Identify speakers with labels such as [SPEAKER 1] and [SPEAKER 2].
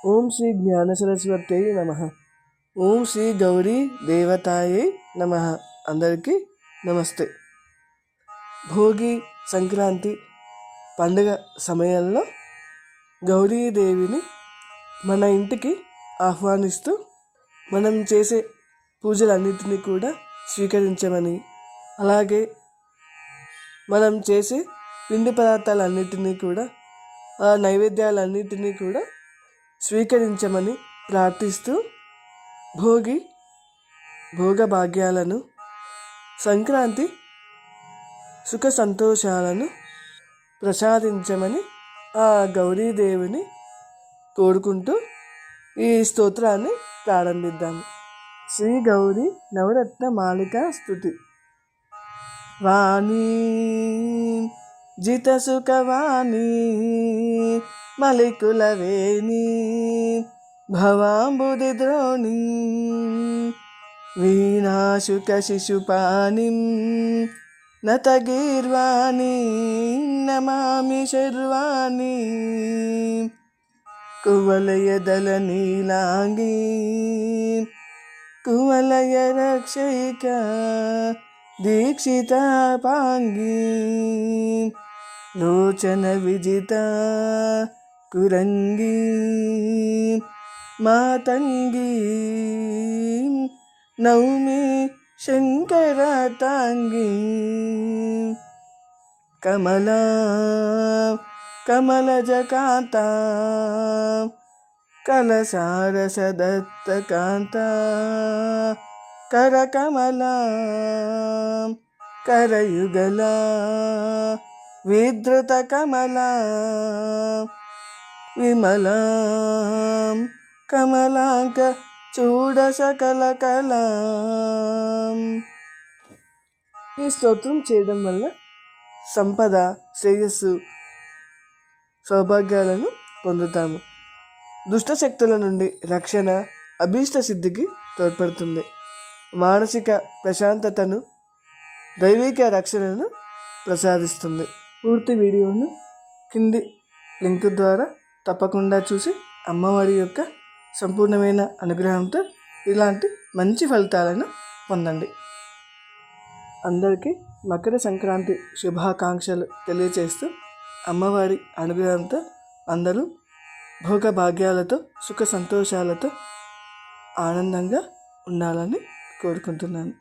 [SPEAKER 1] ఓం శ్రీ జ్ఞాన సరస్వతి నమ. ఓం శ్రీ గౌరీ దేవతాయే నమ. అందరికీ నమస్తే. భోగి సంక్రాంతి పండుగ సమయంలో గౌరీదేవిని మన ఇంటికి ఆహ్వానిస్తూ మనం చేసే పూజలన్నింటినీ కూడా స్వీకరించమని, అలాగే మనం చేసే పిండి పదార్థాలన్నింటినీ కూడా, ఆ నైవేద్యాలన్నింటినీ కూడా స్వీకరించమని ప్రార్థిస్తూ భోగభాగ్యాలను, సంక్రాంతి సుఖ సంతోషాలను ప్రసాదించమని ఆ గౌరీదేవిని కోరుకుంటూ ఈ స్తోత్రాన్ని ప్రారంభిద్దాము. శ్రీ గౌరీ నవరత్న మాలికా స్తుతి. వాణీ జిత సుఖవాణీ మలికులవేణీ భవాంబుది ద్రోణీ వీణాశుక శిశుపాణిం నతగీర్వాణీ నమామి శర్వాణీ కువలయదల నీలాంగీ కువలయ రక్షైక దీక్షితాపాంగీ లోచన విజిత కురంగీ మాతంగీ నౌమి శంకరతాంగీ కమలా కమలజకాంత కలసారసదత్తకాంత కరకమలా కరయుగలా విధృత కమలా విమలా కమలాంక చూడ సకల కళా. ఈ స్తోత్రం చేయడం వల్ల సంపద, శ్రేయస్సు, సౌభాగ్యాలను పొందుతాము. దుష్టశక్తుల నుండి రక్షణ, అభీష్ట సిద్ధికి తోడ్పడుతుంది. మానసిక ప్రశాంతతను, దైవిక రక్షణను ప్రసాదిస్తుంది. పూర్తి వీడియోను కింది లింక్ ద్వారా తప్పకుండా చూసి అమ్మవారి యొక్క సంపూర్ణమైన అనుగ్రహంతో ఇలాంటి మంచి ఫలితాలను పొందండి. అందరికీ మకర సంక్రాంతి శుభాకాంక్షలు తెలియజేస్తూ అమ్మవారి అనుగ్రహంతో అందరూ భోగభాగ్యాలతో, సుఖ సంతోషాలతో ఆనందంగా ఉండాలని కోరుకుంటున్నాను.